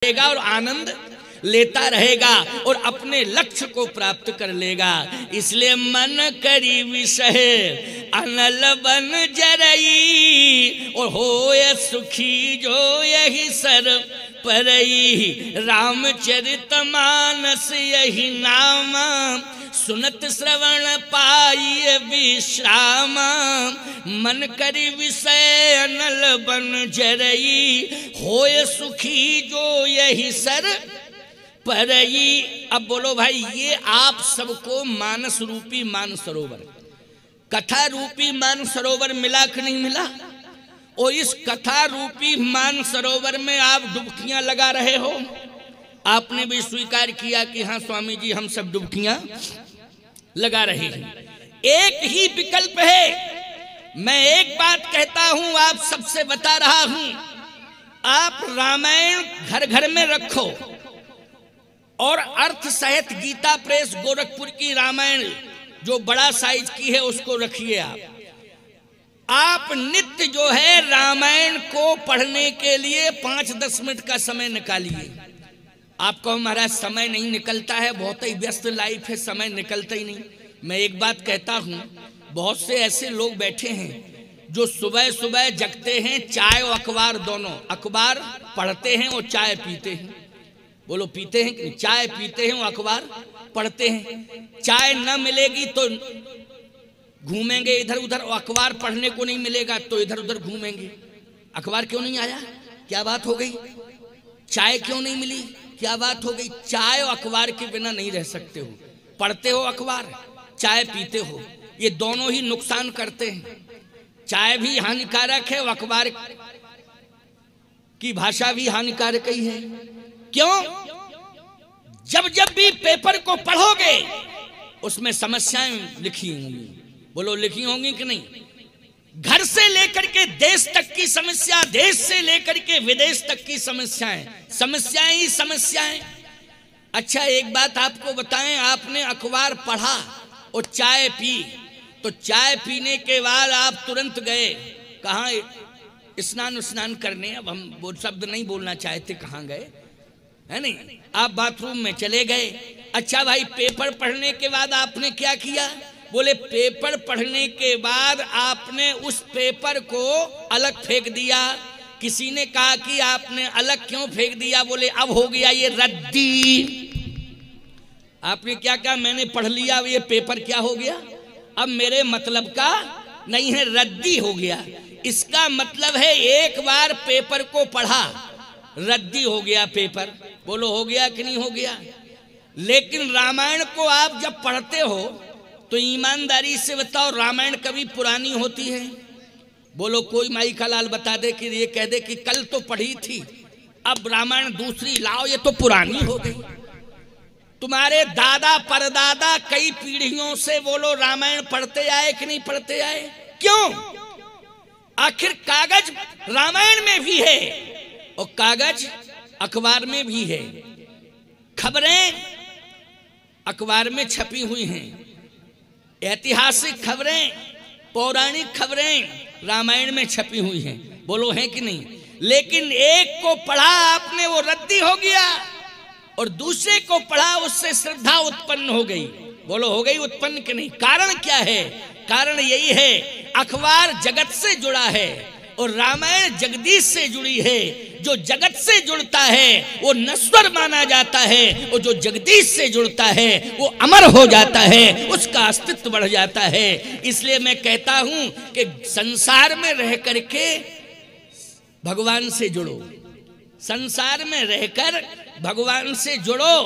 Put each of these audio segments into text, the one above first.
रहेगा और आनंद लेता रहेगा और अपने लक्ष्य को प्राप्त कर लेगा। इसलिए मन करी विषय अनल बन जरई और होय सुखी जो यही सर परई। रामचरितमानस यही नाम सुनत श्रवण पाई विश्राम। मन करी विषय अनल बन जरई होय सुखी जो यही सर परई। अब बोलो भाई, ये आप सबको मानस रूपी मान सरोवर, कथा रूपी मान सरोवर मिला कि नहीं मिला? और इस कथा रूपी मान सरोवर में आप डुबकियां लगा रहे हो। आपने भी स्वीकार किया कि हाँ स्वामी जी, हम सब डुबकियां लगा रहे हैं। एक ही विकल्प है। मैं एक बात कहता हूं, आप सबसे बता रहा हूं, आप रामायण घर घर में रखो और अर्थ सहित गीता प्रेस गोरखपुर की रामायण जो बड़ा साइज की है उसको रखिए। आप नित्य जो है रामायण को पढ़ने के लिए 5-10 मिनट का समय निकालिए। आपको महाराज समय नहीं निकलता है, बहुत ही व्यस्त लाइफ है, समय निकलता ही नहीं। मैं एक बात कहता हूं, बहुत से ऐसे लोग बैठे हैं जो सुबह सुबह जगते हैं, चाय और अखबार दोनों, अखबार पढ़ते हैं और चाय पीते हैं। बोलो पीते हैं कि चाय पीते हैं और अखबार पढ़ते हैं। चाय न मिलेगी तो घूमेंगे इधर उधर, और अखबार पढ़ने को नहीं मिलेगा तो इधर उधर घूमेंगे। अखबार क्यों नहीं आया? क्या बात हो गई? चाय क्यों नहीं मिली? क्या बात हो गई? चाय और अखबार के बिना नहीं रह सकते हो। पढ़ते हो अखबार, चाय पीते हो, ये दोनों ही नुकसान करते हैं। चाय भी हानिकारक है और अखबार की भाषा भी हानिकारक ही है। क्यों? जब जब भी पेपर को पढ़ोगे उसमें समस्याएं लिखी होंगी। बोलो लिखी होंगी कि नहीं? घर से लेकर के देश तक की समस्या, देश से लेकर के विदेश तक की समस्याएं, समस्याएं ही समस्याएं। अच्छा एक बात आपको बताएं, आपने अखबार पढ़ा और चाय पी, तो चाय पीने के बाद आप तुरंत गए कहाँ? स्नान करने। अब हम वो शब्द नहीं बोलना चाहते, कहाँ गए है नहीं, आप बाथरूम में चले गए। अच्छा भाई, पेपर पढ़ने के बाद आपने क्या किया? बोले पेपर पढ़ने के बाद आपने उस पेपर को अलग फेंक दिया। किसी ने कहा कि आपने अलग क्यों फेंक दिया? बोले अब हो गया ये रद्दी। आपने क्या कहा? मैंने पढ़ लिया, ये पेपर क्या हो गया? अब मेरे मतलब का नहीं है, रद्दी हो गया। इसका मतलब है एक बार पेपर को पढ़ा, रद्दी हो गया पेपर। बोलो हो गया कि नहीं हो गया? लेकिन रामायण को आप जब पढ़ते हो तो ईमानदारी से बताओ, रामायण कभी पुरानी होती है? बोलो कोई माई का लाल बता दे कि ये कह दे कि कल तो पढ़ी थी, अब रामायण दूसरी लाओ, ये तो पुरानी हो गई। तुम्हारे दादा परदादा कई पीढ़ियों से बोलो रामायण पढ़ते आए कि नहीं पढ़ते आए? क्यों? आखिर कागज रामायण में भी है और कागज अखबार में भी है। खबरें अखबार में छपी हुई हैं, ऐतिहासिक खबरें, पौराणिक खबरें रामायण में छपी हुई हैं। बोलो है कि नहीं? लेकिन एक को पढ़ा आपने, वो रद्दी हो गया, और दूसरे को पढ़ा, उससे श्रद्धा उत्पन्न हो गई। बोलो हो गई उत्पन्न कि नहीं? कारण क्या है? कारण यही है, अखबार जगत से जुड़ा है और रामायण जगदीश से जुड़ी है। जो जगत से जुड़ता है वो नश्वर माना जाता है, और जो जगदीश से जुड़ता है वो अमर हो जाता है, उसका अस्तित्व बढ़ जाता है। इसलिए मैं कहता हूं कि संसार में रह करके भगवान से जुड़ो, संसार में रहकर भगवान से जुड़ो,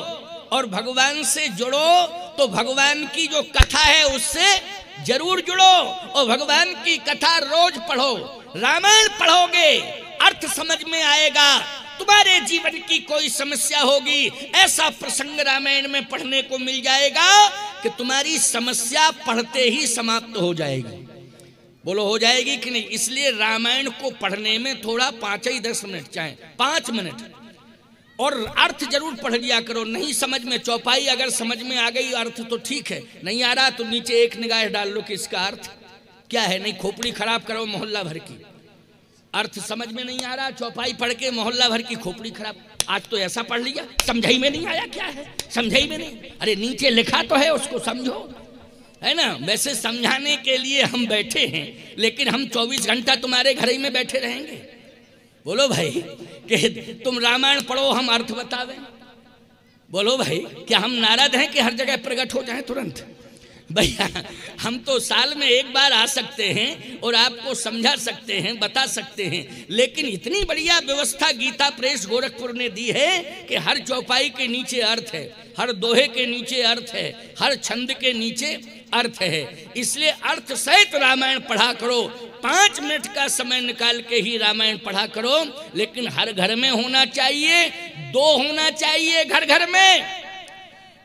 और भगवान से जुड़ो तो भगवान की जो कथा है उससे जरूर जुड़ो, और भगवान की कथा रोज पढ़ो। रामायण पढ़ोगे अर्थ समझ में आएगा। तुम्हारे जीवन की कोई समस्या होगी, ऐसा प्रसंग रामायण में पढ़ने को मिल जाएगा कि तुम्हारी समस्या पढ़ते ही समाप्त हो जाएगी। बोलो हो जाएगी कि नहीं? इसलिए रामायण को पढ़ने में थोड़ा 5-10 मिनट, चाहे 5 मिनट, और अर्थ जरूर पढ़ लिया करो। नहीं समझ में, चौपाई अगर समझ में आ गई अर्थ तो ठीक है, नहीं आ रहा तो नीचे एक निगाह डाल लो कि इसका अर्थ क्या है। नहीं खोपड़ी खराब करो मोहल्ला भर की। अर्थ समझ में नहीं आ रहा, चौपाई पढ़ के मोहल्ला भर की खोपड़ी खराब। आज तो ऐसा पढ़ लिया, समझाई में नहीं आया, क्या है समझाई में नहीं, अरे नीचे लिखा तो है उसको समझो, है ना। वैसे समझाने के लिए हम बैठे हैं, लेकिन हम 24 घंटा तुम्हारे घर ही में बैठे रहेंगे? बोलो भाई कि तुम रामायण पढ़ो हम अर्थ बतावें? बोलो भाई क्या हम नारद हैं कि हर जगह प्रकट हो जाए तुरंत? भैया हम तो साल में एक बार आ सकते हैं और आपको समझा सकते हैं, बता सकते हैं, लेकिन इतनी बढ़िया व्यवस्था गीता प्रेस गोरखपुर ने दी है कि हर चौपाई के नीचे अर्थ है, हर दोहे के नीचे अर्थ है, हर छंद के नीचे अर्थ है। इसलिए अर्थ सहित रामायण पढ़ा करो, 5 मिनट का समय निकाल के ही रामायण पढ़ा करो, लेकिन हर घर में होना चाहिए, 2 होना चाहिए घर घर में।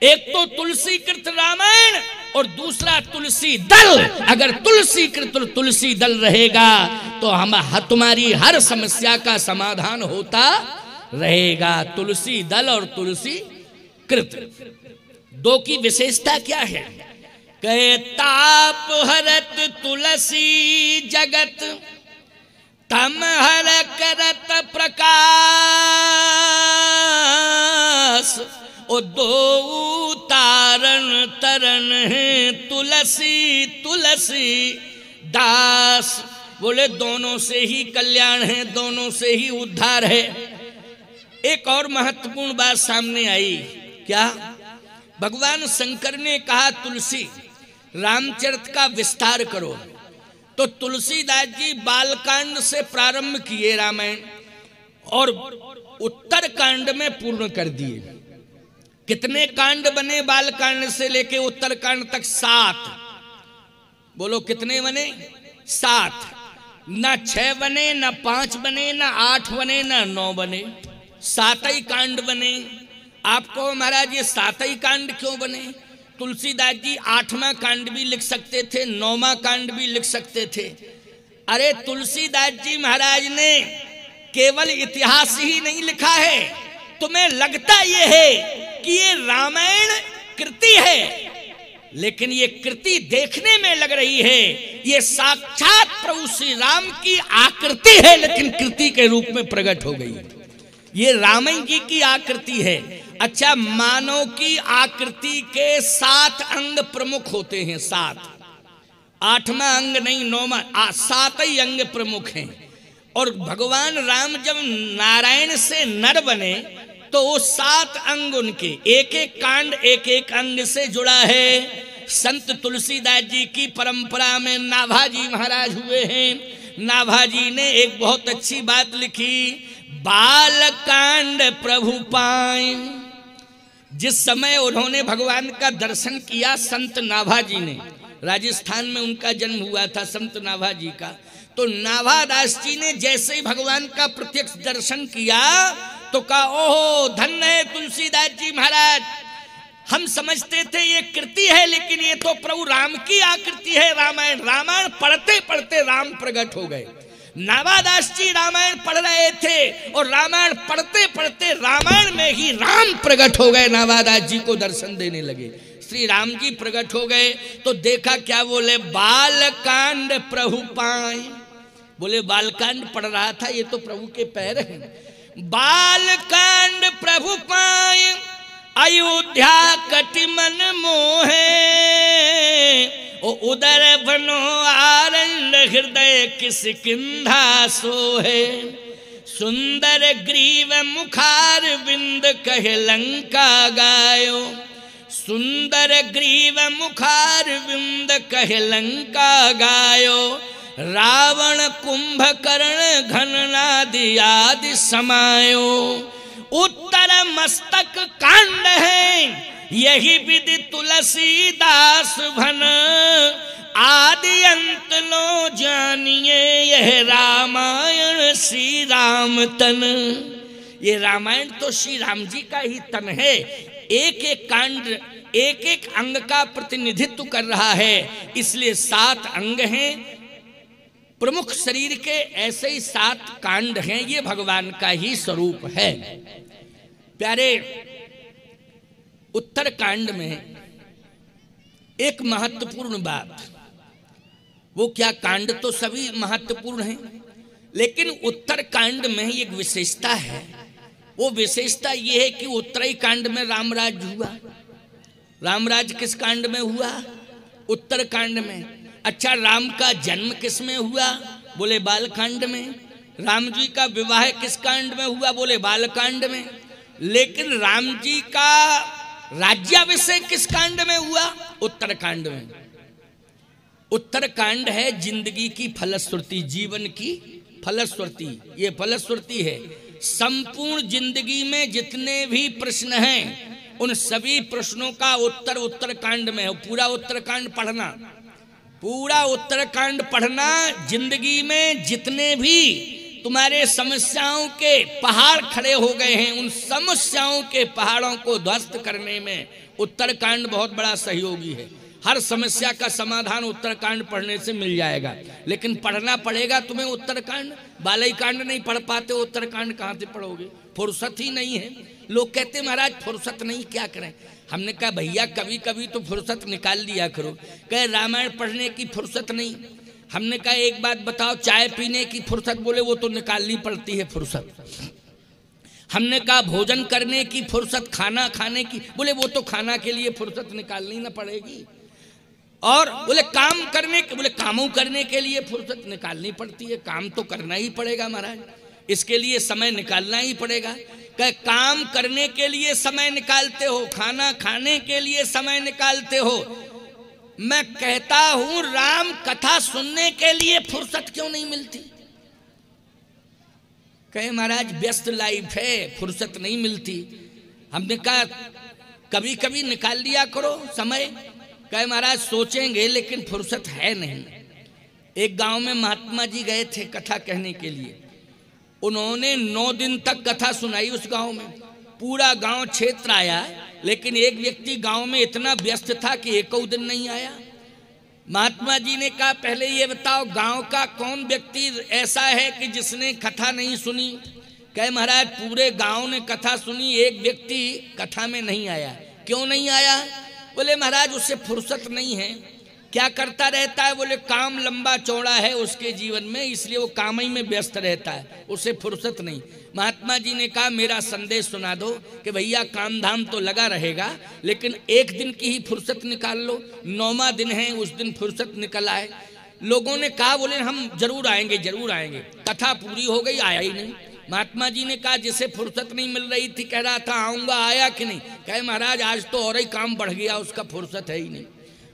एक तो तुलसी कृत रामायण और दूसरा तुलसी दल। अगर तुलसी कृत तुलसी दल रहेगा तो हम तुम्हारी हर समस्या का समाधान होता रहेगा। तुलसी दल और तुलसी कृत 2 की विशेषता क्या है? कहे ताप हरत तुलसी जगत तम हर करत प्रकाश। ओ 2 तारण तरन है तुलसी तुलसी दास। बोले दोनों से ही कल्याण है, दोनों से ही उद्धार है। एक और महत्वपूर्ण बात सामने आई, क्या? भगवान शंकर ने कहा तुलसी रामचरित का विस्तार करो, तो तुलसीदास जी बालकांड से प्रारंभ किए रामायण और उत्तर कांड में पूर्ण कर दिए। कितने कांड बने बालकांड से लेके उत्तर कांड तक? 7। बोलो कितने बने? 7। ना 6 बने, ना 5 बने, ना 8 बने, ना 9 बने, 7 ही कांड बने। आपको महाराज ये 7 ही कांड क्यों बने? तुलसीदास जी 8वां कांड भी लिख सकते थे, 9वां कांड भी लिख सकते थे। अरे तुलसीदास जी महाराज ने केवल इतिहास ही नहीं लिखा है। तुम्हें लगता ये है कि ये रामायण कृति है, लेकिन ये कृति देखने में लग रही है, ये साक्षात प्रभु श्री राम की आकृति है, लेकिन कृति के रूप में प्रकट हो गई। ये रामायण जी की आकृति है। अच्छा, मानव की आकृति के 7 अंग प्रमुख होते हैं, 7। 8वां अंग नहीं, 9वां, 7 ही अंग प्रमुख हैं। और भगवान राम जब नारायण से नर बने तो वो 7 अंग उनके, एक एक कांड एक एक अंग से जुड़ा है। संत तुलसीदास जी की परंपरा में नाभाजी महाराज हुए हैं। नाभाजी ने एक बहुत अच्छी बात लिखी, बाल कांड प्रभु पाए। जिस समय उन्होंने भगवान का दर्शन किया संत नाभाजी ने, राजस्थान में उनका जन्म हुआ था संत नाभाजी का, तो नाभादास जी ने जैसे ही भगवान का प्रत्यक्ष दर्शन किया तो कहा, ओहो धन्य है तुलसीदास जी महाराज, हम समझते थे ये कृति है, लेकिन ये तो प्रभु राम की आकृति है। रामायण रामायण पढ़ते पढ़ते राम प्रकट हो गए। नाभादास जी रामायण पढ़ रहे थे और रामायण पढ़ते पढ़ते रामायण में ही राम प्रकट हो गए। नाभादास जी को दर्शन देने लगे, श्री राम जी प्रकट हो गए। तो देखा क्या? बोले बालकांड प्रभु पाए। बोले बालकांड पढ़ रहा था, ये तो प्रभु के पैर हैं। बालकांड प्रभु पाए अयोध्या कटि मन मोहे। ओ उदर बनो आरंड हृदय किसकिंधा सोहे। सुंदर ग्रीव मुखार बिंद कहे लंका गायो। सुंदर ग्रीव मुखार बिंद कहे लंका गायो। रावण कुंभकर्ण घननादि आदि समायो। उत्तर मस्तक कांड है यही विधि तुलसीदास भन। आदि अंत लो जानिए यह रामायण श्री राम तन। ये रामायण तो श्री राम जी का ही तन है। एक एक कांड एक एक अंग का प्रतिनिधित्व कर रहा है, इसलिए 7 अंग हैं प्रमुख शरीर के, ऐसे ही 7 कांड हैं। ये भगवान का ही स्वरूप है। प्यारे, उत्तर कांड में एक महत्वपूर्ण बात, वो क्या? कांड तो सभी महत्वपूर्ण हैं, लेकिन उत्तरकांड में एक विशेषता है। वो विशेषता ये है कि उत्तरी कांड में रामराज हुआ। रामराज किस कांड में हुआ? उत्तरकांड में। अच्छा, राम का जन्म किस में हुआ? बोले बालकांड में। राम जी का विवाह किस कांड में हुआ? बोले बालकांड में। लेकिन राम जी का राज्याभिषेक किस कांड में हुआ? उत्तरकांड में। उत्तरकांड है जिंदगी की फलश्रुति, जीवन की फलश्रुति। ये फलश्रुति है। संपूर्ण जिंदगी में जितने भी प्रश्न हैं उन सभी प्रश्नों का उत्तर उत्तरकांड में है। पूरा उत्तरकांड पढ़ना, पूरा उत्तरकांड पढ़ना। जिंदगी में जितने भी तुम्हारे समस्याओं के पहाड़ खड़े हो गए हैं उन समस्याओं के पहाड़ों को ध्वस्त करने में उत्तरकांड बहुत बड़ा सहयोगी है। हर समस्या का समाधान उत्तरकांड पढ़ने से मिल जाएगा। लेकिन पढ़ना पड़ेगा तुम्हें उत्तरकांड। बालई कांड नहीं पढ़ पाते, उत्तरकांड कहाँ से पढ़ोगे? फुर्सत ही नहीं है। लोग कहते महाराज फुर्सत नहीं, क्या करें? हमने कहा भैया कभी कभी तो फुर्सत निकाल लिया करो। कहे रामायण पढ़ने की फुर्सत नहीं। हमने कहा एक बात बताओ, चाय पीने की फुर्सत? बोले वो तो निकालनी पड़ती है फुर्सत। हमने कहा भोजन करने की फुर्सत, खाना खाने की? बोले वो तो खाना के लिए फुर्सत निकालनी ना पड़ेगी। और बोले काम करने के, बोले कामों करने के लिए फुर्सत निकालनी पड़ती है। काम तो करना ही पड़ेगा महाराज, इसके लिए समय निकालना ही पड़ेगा। कहे काम करने के लिए समय निकालते हो, खाना खाने के लिए समय निकालते हो। मैं कहता हूं राम कथा सुनने के लिए फुर्सत क्यों नहीं मिलती? कहे महाराज व्यस्त लाइफ है, फुर्सत नहीं मिलती। हमने कहा कभी कभी निकाल लिया करो समय। कहे महाराज सोचेंगे लेकिन फुर्सत है नहीं। एक गांव में महात्मा जी गए थे कथा कहने के लिए। उन्होंने 9 दिन तक कथा सुनाई उस गांव में। पूरा गांव क्षेत्र आया, लेकिन एक व्यक्ति गांव में इतना व्यस्त था कि एक दिन नहीं आया। महात्मा जी ने कहा पहले ये बताओ गांव का कौन व्यक्ति ऐसा है कि जिसने कथा नहीं सुनी? कहे महाराज पूरे गांव ने कथा सुनी, एक व्यक्ति कथा में नहीं आया। क्यों नहीं आया? बोले महाराज उससे फुर्सत नहीं है। क्या करता रहता है? बोले काम लंबा चौड़ा है उसके जीवन में, इसलिए वो काम ही में व्यस्त रहता है, उसे फुर्सत नहीं। महात्मा जी ने कहा मेरा संदेश सुना दो कि भैया काम धाम तो लगा रहेगा, लेकिन एक दिन की ही फुर्सत निकाल लो। 9वां दिन है, उस दिन फुर्सत निकल आए। लोगों ने कहा बोले हम जरूर आएंगे जरूर आएंगे। कथा पूरी हो गई, आया ही नहीं। महात्मा जी ने कहा जिसे फुर्सत नहीं मिल रही थी कह रहा था आऊंगा, आया कि नहीं? कहे महाराज आज तो और ही काम बढ़ गया, उसका फुर्सत है ही नहीं।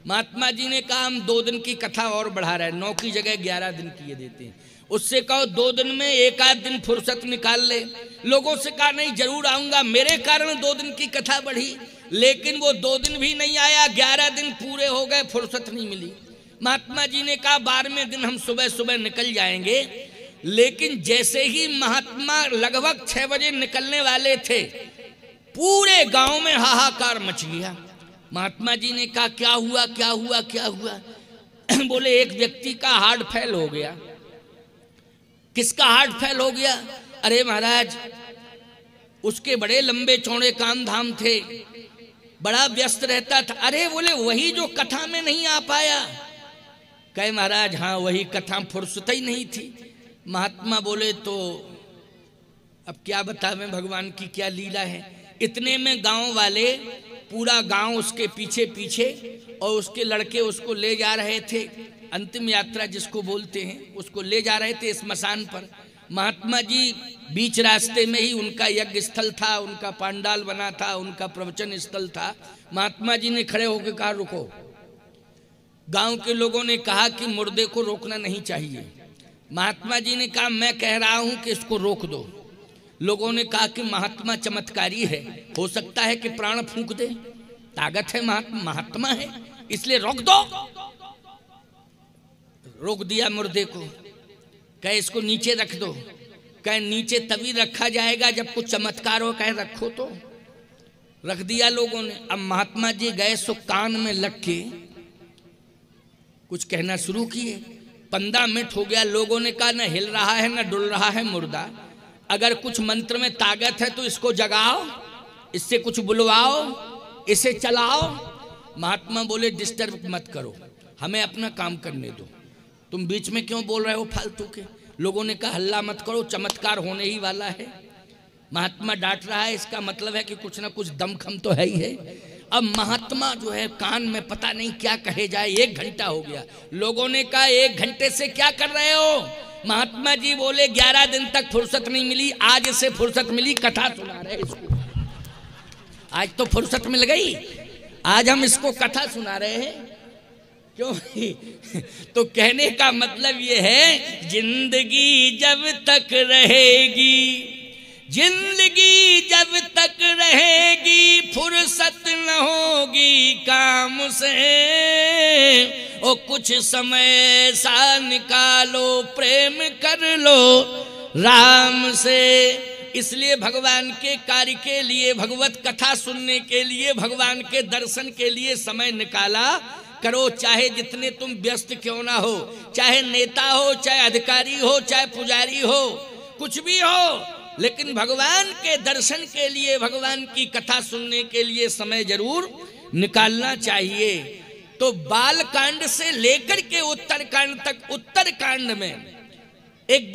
महात्मा जी ने कहा हम 2 दिन की कथा और बढ़ा रहे हैं, 9 की जगह 11 दिन किए देते हैं। उससे कहो 2 दिन में 1 दिन फुर्सत निकाल ले। लोगों से कहा नहीं जरूर आऊंगा, मेरे कारण 2 दिन की कथा बढ़ी, लेकिन वो 2 दिन भी नहीं आया, 11 दिन पूरे हो गए, फुर्सत नहीं मिली। महात्मा जी ने कहा 12वें दिन हम सुबह सुबह निकल जाएंगे। लेकिन जैसे ही महात्मा लगभग 6 बजे निकलने वाले थे, पूरे गांव में हाहाकार मच गया। महात्मा जी ने कहा क्या हुआ क्या हुआ क्या हुआ? बोले एक व्यक्ति का हार्ट फेल हो गया। किसका हार्ट फेल हो गया? अरे महाराज उसके बड़े लंबे चौड़े काम धाम थे, बड़ा व्यस्त रहता था। अरे बोले वही जो कथा में नहीं आ पाया। कहे महाराज हाँ वही कथा, फुर्सत ही नहीं थी। महात्मा बोले तो अब क्या बतावें भगवान की क्या लीला है। इतने में गांव वाले, पूरा गांव उसके पीछे पीछे, और उसके लड़के उसको ले जा रहे थे, अंतिम यात्रा जिसको बोलते हैं, उसको ले जा रहे थे स्मशान पर। महात्मा जी बीच रास्ते में ही, उनका यज्ञ स्थल था, उनका पंडाल बना था, उनका प्रवचन स्थल था। महात्मा जी ने खड़े होकर कहा रुको। गांव के लोगों ने कहा कि मुर्दे को रोकना नहीं चाहिए। महात्मा जी ने कहा मैं कह रहा हूं कि इसको रोक दो। लोगों ने कहा कि महात्मा चमत्कारी है, हो सकता है कि प्राण फूंक दे, ताकत है, महात्मा है, इसलिए रोक दो। रोक दिया मुर्दे को। कहे इसको नीचे रख दो। कहे नीचे तभी रखा जाएगा जब कुछ चमत्कार हो। कहे रखो तो। रख दिया लोगों ने। अब महात्मा जी गए सो कान में लग के कुछ कहना शुरू किए। 15 मिनट हो गया। लोगों ने कहा न हिल रहा है न डुल रहा है मुर्दा, अगर कुछ मंत्र में ताकत है तो इसको जगाओ, इससे कुछ बुलवाओ, इसे चलाओ। महात्मा बोले डिस्टर्ब मत करो, हमें अपना काम करने दो, तुम बीच में क्यों बोल रहे हो फालतू के। लोगों ने कहा हल्ला मत करो, चमत्कार होने ही वाला है। महात्मा डांट रहा है, इसका मतलब है कि कुछ ना कुछ दमखम तो है ही है। अब महात्मा जो है कान में पता नहीं क्या कहे जाए, 1 घंटा हो गया। लोगों ने कहा 1 घंटे से क्या कर रहे हो? महात्मा जी बोले 11 दिन तक फुर्सत नहीं मिली, आज से फुर्सत मिली, कथा सुना रहे इसको। आज तो फुर्सत मिल गई, आज हम इसको कथा सुना रहे हैं। क्यों? तो कहने का मतलब ये है, जिंदगी जब तक रहेगी, जिंदगी जब तक रहेगी, फुर्सत न होगी काम से। ओ कुछ समय सा निकालो, प्रेम कर लो राम से। इसलिए भगवान के कार्य के लिए, भगवत कथा सुनने के लिए, भगवान के दर्शन के लिए समय निकाला करो। चाहे जितने तुम व्यस्त क्यों ना हो, चाहे नेता हो, चाहे अधिकारी हो, चाहे पुजारी हो, कुछ भी हो, लेकिन भगवान के दर्शन के लिए, भगवान की कथा सुनने के लिए समय जरूर निकालना चाहिए। तो बाल कांड से लेकर के उत्तर कांड तक, उत्तर कांड में एक